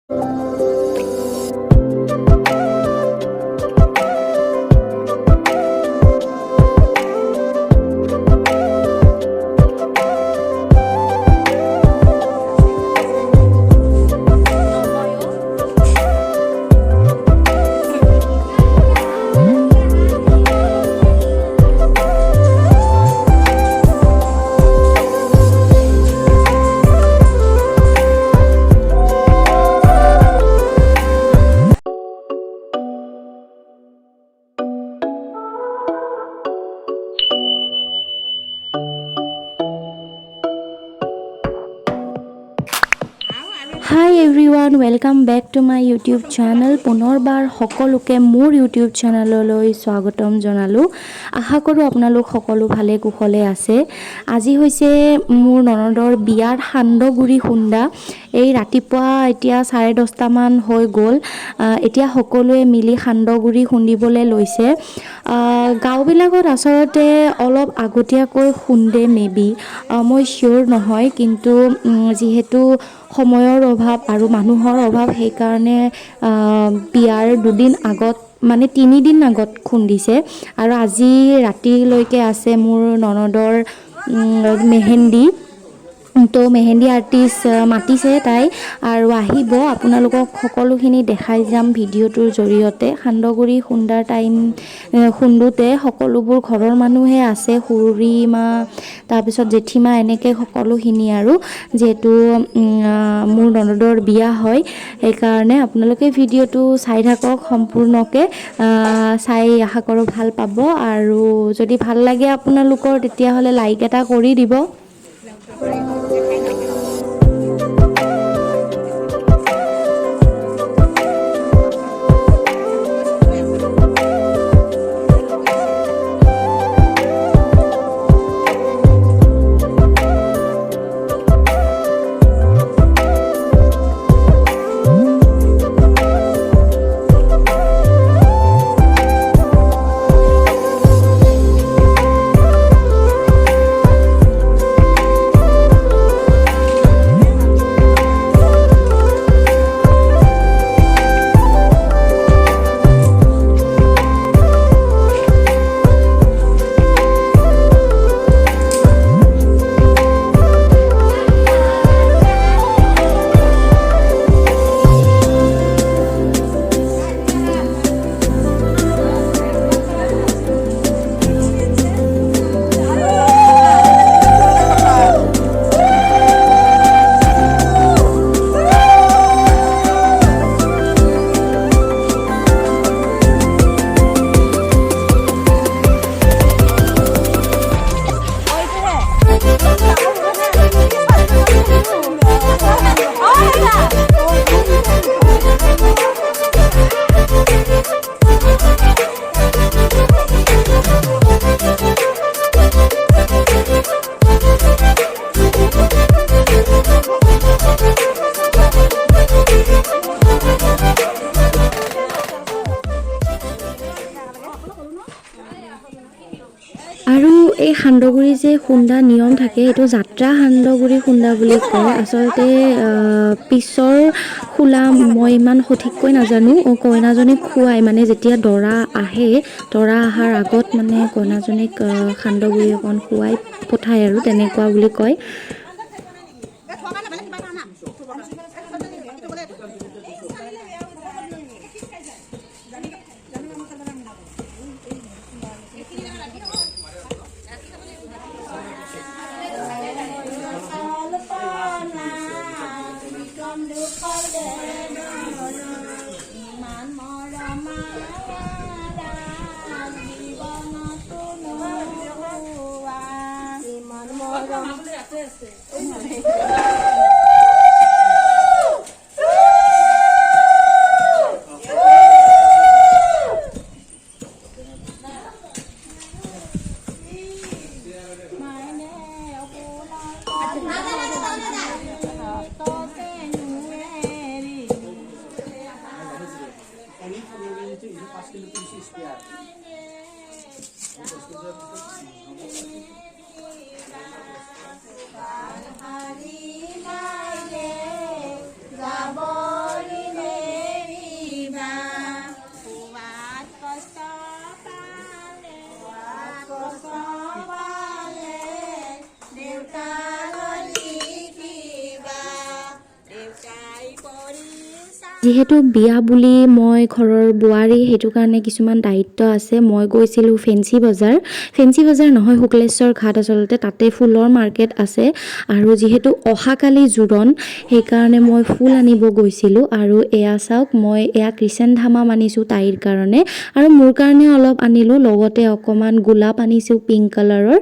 Hi everyone, welcome back to my YouTube channel. পুনৰবাৰ সকলোকে মোৰ YouTube চেনেললৈ স্বাগতম জনালো। আশা কৰো আপোনালোক সকলো ভালে কুশলে আছে। আজি হৈছে মোৰ ননদৰ বিয়াৰ সান্দহগুৰি খুন্দা। এই ৰাতিপুৱা এতিয়া 10:30 মান হৈ গ'ল। এতিয়া সকলোৱে মিলি সান্দহগুৰি খুন্দিবলৈ লৈছে। গাঁওবিলাকত আচলতে অলপ আগতীয়াকৈ খুন্দে মেবি, মই শিওৰ নহয়, কিন্তু যিহেতু সময়ৰ অভাৱ আৰু মানুহৰ অভাৱ সেইকাৰণে বিয়াৰ 2 দিন আগত মানে 3 দিন আগত খুন্দিছে। আৰু আজি ৰাতিলৈকে আছে মোৰ ননদৰ মেহেন্দি। তো মেহেন্দি আৰ্টিষ্ট মাতিছে তাই আৰু আহিব। আপোনালোকক সকলোখিনি দেখাই যাম ভিডিঅ'টোৰ জৰিয়তে। সান্দহগুৰি খুন্দাৰ খুন্দোতে সকলোবোৰ ঘৰৰ মানুহে আছে, খুৰীমা তাৰপিছত জেঠীমা এনেকৈ সকলোখিনি, আৰু যিহেতু মোৰ ননদৰ বিয়া হয় সেইকাৰণে আপোনালোকে ভিডিঅ'টো চাই থাকক সম্পূৰ্ণকৈ। চাই আশা কৰোঁ ভাল পাব, আৰু যদি ভাল লাগে আপোনালোকৰ তেতিয়াহ'লে লাইক এটা কৰি দিব। আৰু এই সান্দহগুৰি যে খুন্দা নিয়ম থাকে এইটো যাত্ৰা সান্দহগুৰি খুন্দা বুলি কয়। আচলতে পিছৰ খোলা মই ইমান সঠিককৈ নাজানো। কইনাজনীক খুৱাই মানে যেতিয়া দৰা আহে, দৰা অহাৰ আগত মানে কইনাজনীক সান্দহগুৰি অকণ খুৱাই পঠায় আৰু তেনেকুৱা বুলি কয়। যিহেতু বিয়া বুলি মই ঘৰৰ বোৱাৰী সেইটো কাৰণে কিছুমান দায়িত্ব আছে। মই গৈছিলোঁ ফেঞ্চি বজাৰ নহয় শুক্লেশ্বৰ ঘাট, আচলতে তাতে ফুলৰ মাৰ্কেট আছে আৰু যিহেতু অহাকালি জোৰোণ সেইকাৰণে মই ফুল আনিব গৈছিলোঁ। আৰু এয়া চাওক, মই এয়া 𝘼𝙧𝙯𝙧 আনিছোঁ তাইৰ কাৰণে আৰু মোৰ কাৰণে অলপ আনিলোঁ, লগতে অকণমান গোলাপ আনিছোঁ পিংক কালাৰৰ।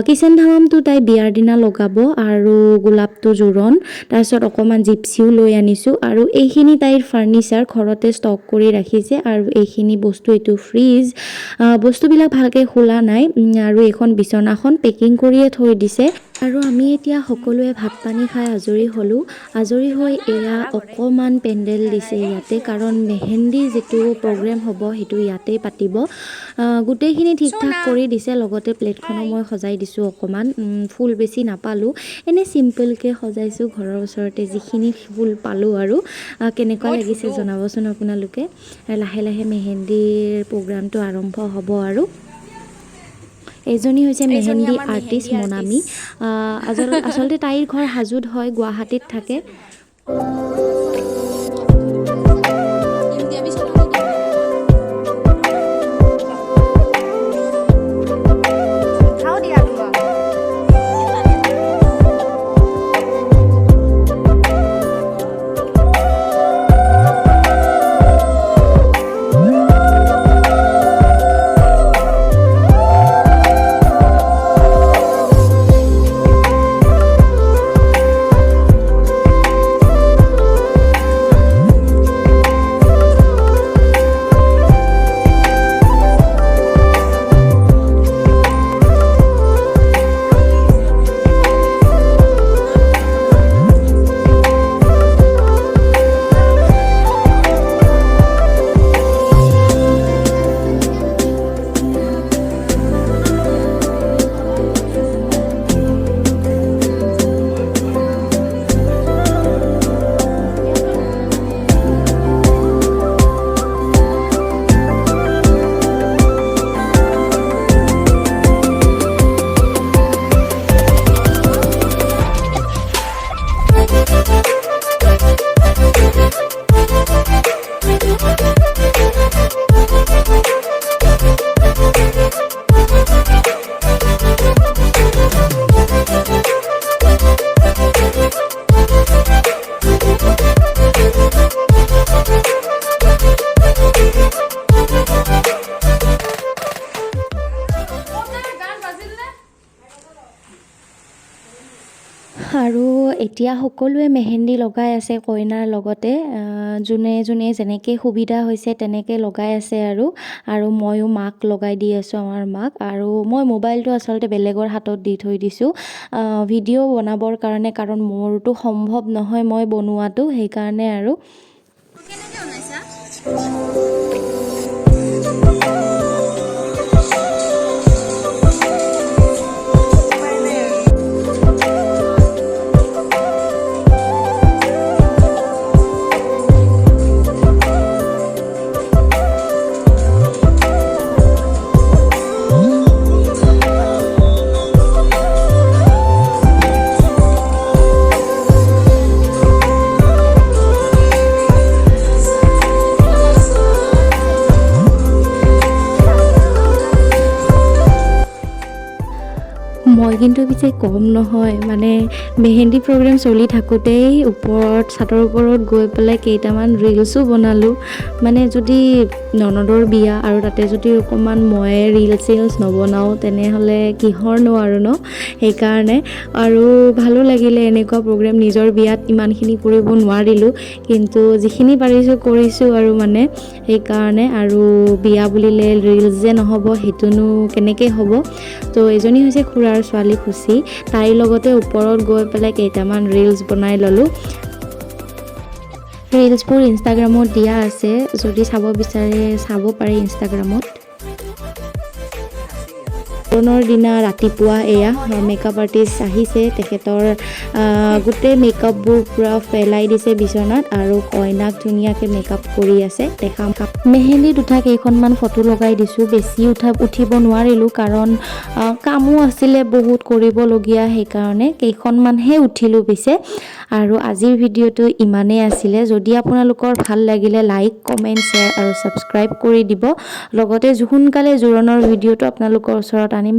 𝘼𝙧𝙯𝙧 তাই বিয়াৰ দিনা লগাব আৰু গোলাপটো জোৰোণ। তাৰপিছত অকণমান জিপচিও লৈ আনিছোঁ আৰু এইখিনি তাইৰ ফাৰ্নিচাৰ ঘৰতে ষ্টক কৰি ৰাখিছে আৰু এইখিনি বস্তু, এইটো ফ্ৰিজ, বস্তুবিলাক ভালকৈ খোলা নাই আৰু এইখন বিচনাখন পেকিং কৰিয়ে থৈ দিছে। আৰু আমি এতিয়া সকলোৱে ভাত পানী খাই আজৰি হ'লোঁ। আজৰি হৈ এয়া অকণমান পেণ্ডেল দিছে ইয়াতে, কাৰণ মেহেন্দি যিটো প্ৰগ্ৰেম হ'ব সেইটো ইয়াতেই পাতিব। গোটেইখিনি ঠিক ঠাক কৰি দিছে, লগতে প্লেটখনো মই সজাই দিছোঁ অকণমান। ফুল বেছি নাপালোঁ, এনেই চিম্পলকৈ সজাইছোঁ ঘৰৰ ওচৰতে যিখিনি ফুল পালোঁ। আৰু কেনেকুৱা লাগিছে জনাবচোন আপোনালোকে। লাহে লাহে মেহেন্দিৰ প্ৰগ্ৰামটো আৰম্ভ হ'ব। আৰু এইজনী হৈছে মেহেন্দি আৰ্টিষ্ট মনামী। আচলতে তাইৰ ঘৰ হাজোত হয়, গুৱাহাটীত থাকে। আৰু এতিয়া সকলোৱে মেহেন্দি লগাই আছে কইনাৰ লগতে, যোনে যোনে যেনেকৈ সুবিধা হৈছে তেনেকৈ লগাই আছে। আৰু ময়ো মাক লগাই দি আছোঁ, আমাৰ মাক। আৰু মই মোবাইলটো আচলতে বেলেগৰ হাতত দি থৈ দিছোঁ ভিডিঅ' বনাবৰ কাৰণে, কাৰণ মোৰতো সম্ভৱ নহয় মই বনোৱাটো, সেইকাৰণে। আৰু মই কিন্তু পিছে কম নহয়, মানে মেহেন্দি প্ৰগ্ৰেম চলি থাকোঁতেই ছাদৰ ওপৰত গৈ পেলাই কেইটামান ৰিলছো বনালোঁ। মানে যদি ননদৰ বিয়া আৰু তাতে যদি অকণমান মই ৰিলছ নবনাওঁ তেনেহ'লে কিহৰনো আৰু ন, সেইকাৰণে। আৰু ভালো লাগিলে এনেকুৱা প্ৰগ্ৰেম। নিজৰ বিয়াত ইমানখিনি কৰিব নোৱাৰিলোঁ, কিন্তু যিখিনি পাৰিছোঁ কৰিছোঁ আৰু মানে সেইকাৰণে। আৰু বিয়া বুলিলে ৰিলছ যে নহ'ব সেইটোনো কেনেকৈ হ'ব। তো এজনী হৈছে খুৰাৰ ছোৱালী খুচি, তাইৰ লগতে ওপৰত গৈ পেলাই কেইটামান ৰিলছ বনাই ল'লোঁ। ৰিলছবোৰ ইনষ্টাগ্ৰামত দিয়া আছে, যদি চাব বিচাৰে চাব পাৰে ইনষ্টাগ্ৰামত। জোৰোণৰ দিনা ৰাতিপুৱা এয়া মেকআপ আৰ্টিষ্ট আহিছে, তেখেতৰ গোটেই মেকআপবোৰ পূৰা পেলাই দিছে বিচনাত আৰু কইনাক ধুনীয়াকৈ মেকআপ কৰি আছে। দেখাম মেহেন্দিত উঠা কেইখনমান ফটো লগাই দিছোঁ। বেছি উঠিব নোৱাৰিলোঁ, কাৰণ কামো আছিলে বহুত কৰিবলগীয়া, সেইকাৰণে কেইখনমানহে উঠিলোঁ পিছে। আৰু আজিৰ ভিডিঅ'টো ইমানেই আছিলে যদি আপোনালোকৰ ভাল লাগিলে লাইক কমেন্ট শ্বেয়াৰ আৰু সাবস্ক্ৰাইব কৰি দিব লগতে সোনকালে জোৰণৰ ভিডিঅ'টো আপোনালোকৰ ওচৰত আনিম